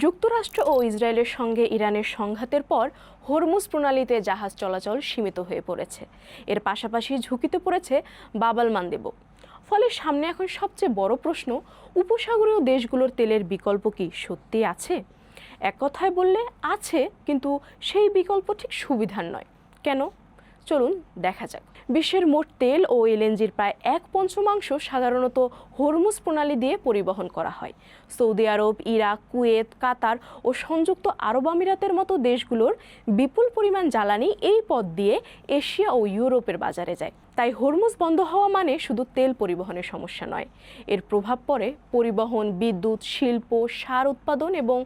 যুক্তরাষ্ট্র ও ইসরায়েলের সঙ্গে ইরানের সংঘাতের পর হরমুজ প্রণালীতে জাহাজ চলাচল সীমিত হয়ে পড়েছে। এর পাশাপাশি ঝুঁকিতে পড়েছে বাব আল মানদেবও। ফলে সামনে এখন সবচেয়ে বড় প্রশ্ন, উপসাগরীয় দেশগুলোর তেলের বিকল্প কি সত্যি আছে? এক কথায় বললে আছে, কিন্তু সেই বিকল্প ঠিক সুবিধার নয়। কেন? চলুন দেখা যাক। বিশ্বের মোট তেল ও এলএনজির প্রায় 1/5 সাধারণত হরমুজ প্রণালী দিয়ে পরিবহন করা হয়। সৌদি আরব, ইরাক, কুয়েত, কাতার ও সংযুক্ত আরব আমিরাতের মতো দেশগুলোর বিপুল পরিমাণ জ্বালানি এই পথ দিয়ে এশিয়া ও ইউরোপের বাজারে যায়। তাই হরমুজ বন্ধ হওয়া মানে শুধু তেল পরিবহনের সমস্যা নয়, এর প্রভাব পড়ে পরিবহন, বিদ্যুৎ, শিল্প, সার উৎপাদন এবং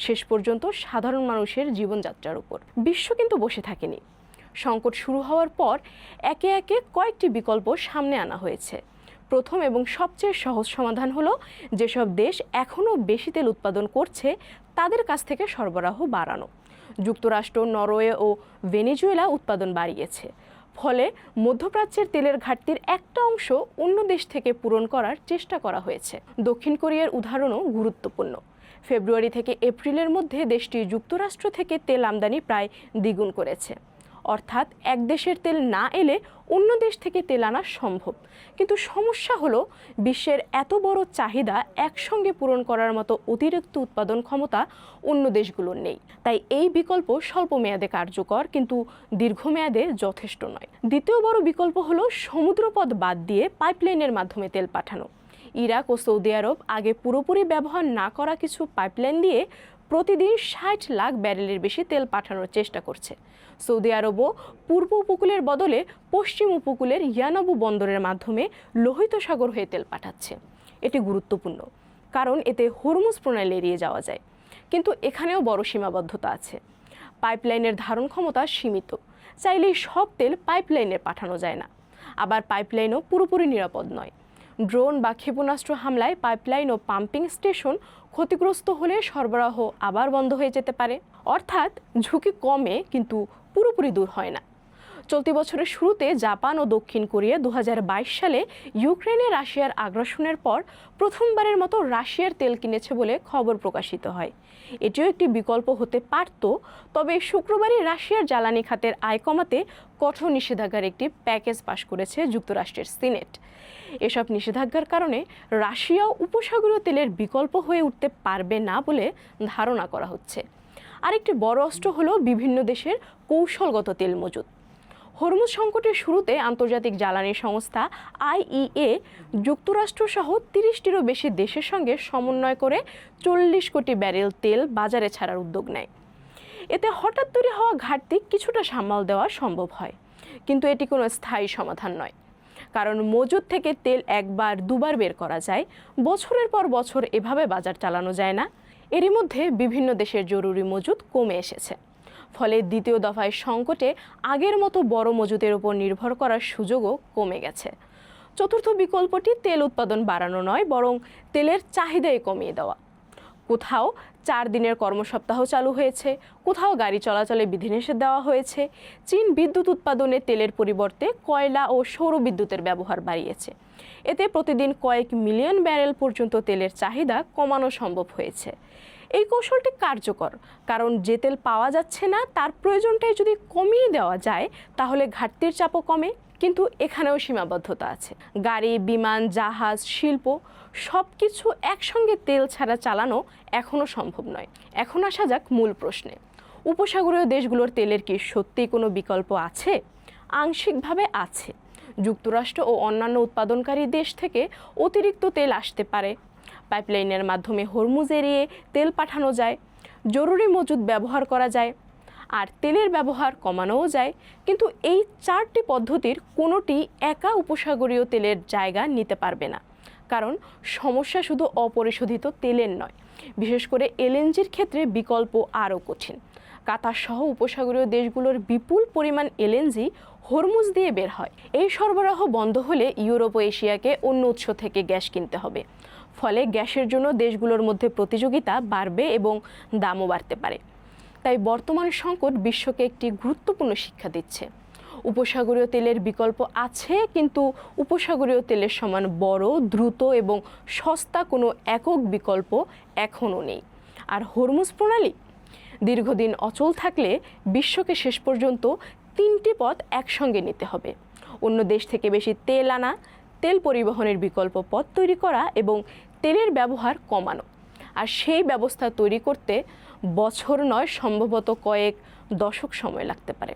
শেষ পর্যন্ত সাধারণ মানুষের জীবনযাত্রার উপর। বিশ্ব কিন্তু বসে থাকেনি। সংকট শুরু হওয়ার পর একে একে কয়েকটি বিকল্প সামনে আনা হয়েছে। প্রথম এবং সবচেয়ে সহজ সমাধান হলো, যেসব দেশ এখনও বেশি তেল উৎপাদন করছে তাদের কাছ থেকে সরবরাহ বাড়ানো। যুক্তরাষ্ট্র, নরওয়ে ও ভেনেজুয়েলা উৎপাদন বাড়িয়েছে। ফলে মধ্যপ্রাচ্যের তেলের ঘাটতির একটা অংশ অন্য দেশ থেকে পূরণ করার চেষ্টা করা হয়েছে। দক্ষিণ কোরিয়ার উদাহরণও গুরুত্বপূর্ণ। ফেব্রুয়ারি থেকে এপ্রিলের মধ্যে দেশটি যুক্তরাষ্ট্র থেকে তেল আমদানি প্রায় দ্বিগুণ করেছে। অর্থাৎ এক দেশের তেল না এলে অন্য দেশ থেকে তেল আনা সম্ভব। কিন্তু সমস্যা হলো, বিশ্বের এত বড় চাহিদা একসঙ্গে পূরণ করার মতো অতিরিক্ত উৎপাদন ক্ষমতা অন্য দেশগুলোর নেই। তাই এই বিকল্প স্বল্প মেয়াদে কার্যকর, কিন্তু দীর্ঘমেয়াদে যথেষ্ট নয়। দ্বিতীয় বড় বিকল্প হলো সমুদ্রপথ বাদ দিয়ে পাইপলাইনের মাধ্যমে তেল পাঠানো। ইরাক ও সৌদি আরব আগে পুরোপুরি ব্যবহার না করা কিছু পাইপলাইন দিয়ে প্রতিদিন 60 লাখ ব্যারেলের বেশি তেল পাঠানোর চেষ্টা করছে। সৌদি আরবও পূর্ব উপকূলের বদলে পশ্চিম উপকূলের ইয়ানাবু বন্দরের মাধ্যমে লোহিত সাগর হয়ে তেল পাঠাচ্ছে। এটি গুরুত্বপূর্ণ, কারণ এতে হরমুজ প্রণালী এড়িয়ে যাওয়া যায়। কিন্তু এখানেও বড় সীমাবদ্ধতা আছে। পাইপলাইনের ধারণ ক্ষমতা সীমিত। চাইলেই সব তেল পাইপলাইনে পাঠানো যায় না। আবার পাইপলাইনও পুরোপুরি নিরাপদ নয়। ড্রোন বা ক্ষেপণাস্ত্র হামলায় পাইপলাইন ও পাম্পিং স্টেশন ক্ষতিগ্রস্ত হলে সরবরাহ আবার বন্ধ হয়ে যেতে পারে। অর্থাৎ ঝুঁকি কমে, কিন্তু পুরোপুরি দূর হয় না। চলতি বছরের শুরুতে জাপান ও দক্ষিণ কোরিয়া 2022 সালে ইউক্রেনে রাশিয়ার আগ্রাসনের পর প্রথমবারের মতো রাশিয়ার তেল কিনেছে বলে খবর প্রকাশিত হয়। এটিও একটি বিকল্প হতে পারত। তবে শুক্রবারই রাশিয়ার জ্বালানি খাতের আয় কমাতে কঠোর নিষেধাজ্ঞার একটি প্যাকেজ পাশ করেছে যুক্তরাষ্ট্রের সিনেট। এসব নিষেধাজ্ঞার কারণে রাশিয়াও উপসাগরীয় তেলের বিকল্প হয়ে উঠতে পারবে না বলে ধারণা করা হচ্ছে। আরেকটি বড় অস্ত্র হলো বিভিন্ন দেশের কৌশলগত তেল মজুত। হরমুজ সংকটের শুরুতে আন্তর্জাতিক জ্বালানি সংস্থা আইইএ যুক্তরাষ্ট্র সহ 30টিরও বেশি দেশের সঙ্গে সমন্বয় করে 40 কোটি ব্যারেল তেল বাজারে ছাড়ার উদ্যোগ নেয়। এতে হঠাৎ তৈরি হওয়া ঘাটতি কিছুটা সামাল দেওয়া সম্ভব হয়, কিন্তু এটি কোনো স্থায়ী সমাধান নয়। কারণ মজুদ থেকে তেল একবার দুবার বের করা যায়, বছরের পর বছর এভাবে বাজার চালানো যায় না। এরই মধ্যে বিভিন্ন দেশের জরুরি মজুদ কমে এসেছে। ফলে দ্বিতীয় দফায় সংকটে আগের মতো বড় মজুদের উপর নির্ভর করার সুযোগও কমে গেছে। চতুর্থ বিকল্পটি তেল উৎপাদন বাড়ানো নয়, বরং তেলের চাহিদাই কমিয়ে দেওয়া। কোথাও 4 দিনের কর্মসপ্তাহ চালু হয়েছে, কোথাও গাড়ি চলাচলে বিধিনিষেধ দেওয়া হয়েছে। চীন বিদ্যুৎ উৎপাদনে তেলের পরিবর্তে কয়লা ও সৌর বিদ্যুতের ব্যবহার বাড়িয়েছে। এতে প্রতিদিন কয়েক মিলিয়ন ব্যারেল পর্যন্ত তেলের চাহিদা কমানো সম্ভব হয়েছে। এই কৌশলটি কার্যকর, কারণ যে তেল পাওয়া যাচ্ছে না তার প্রয়োজনটাই যদি কমিয়ে দেওয়া যায়, তাহলে ঘাটতির চাপও কমে। কিন্তু এখানেও সীমাবদ্ধতা আছে। গাড়ি, বিমান, জাহাজ, শিল্প সবকিছু একসঙ্গে তেল ছাড়া চালানো এখনও সম্ভব নয়। এখন আসা যাক মূল প্রশ্নে। উপসাগরীয় দেশগুলোর তেলের কি সত্যিই কোনো বিকল্প আছে? আংশিকভাবে আছে। যুক্তরাষ্ট্র ও অন্যান্য উৎপাদনকারী দেশ থেকে অতিরিক্ত তেল আসতে পারে। পাইপলাইনের মাধ্যমে হরমুজ এড়িয়ে তেল পাঠানো যায়। জরুরি মজুদ ব্যবহার করা যায়, আর তেলের ব্যবহার কমানোও যায়। কিন্তু এই 4টি পদ্ধতির কোনোটি একা উপসাগরীয় তেলের জায়গা নিতে পারবে না। কারণ সমস্যা শুধু অপরিশোধিত তেলের নয়, বিশেষ করে এলএনজির ক্ষেত্রে বিকল্প আরও কঠিন। কাতার সহ উপসাগরীয় দেশগুলোর বিপুল পরিমাণ এলএনজি হরমুজ দিয়ে বের হয়। এই সরবরাহ বন্ধ হলে ইউরোপ ও এশিয়াকে অন্য উৎস থেকে গ্যাস কিনতে হবে। ফলে গ্যাসের জন্য দেশগুলোর মধ্যে প্রতিযোগিতা বাড়বে এবং দামও বাড়তে পারে। তাই বর্তমান সংকট বিশ্বকে একটি গুরুত্বপূর্ণ শিক্ষা দিচ্ছে। উপসাগরীয় তেলের বিকল্প আছে, কিন্তু উপসাগরীয় তেলের সমান বড়, দ্রুত এবং সস্তা কোনো একক বিকল্প এখনও নেই। আর হরমুজ প্রণালী দীর্ঘদিন অচল থাকলে বিশ্বকে শেষ পর্যন্ত 3টি পথ একসঙ্গে নিতে হবে: অন্য দেশ থেকে বেশি তেল আনা, তেল পরিবহনের বিকল্প পথ তৈরি করা এবং তেলের ব্যবহার কমানো। আর সেই ব্যবস্থা তৈরি করতে বছর নয়, সম্ভবত কয়েক দশক সময় লাগতে পারে।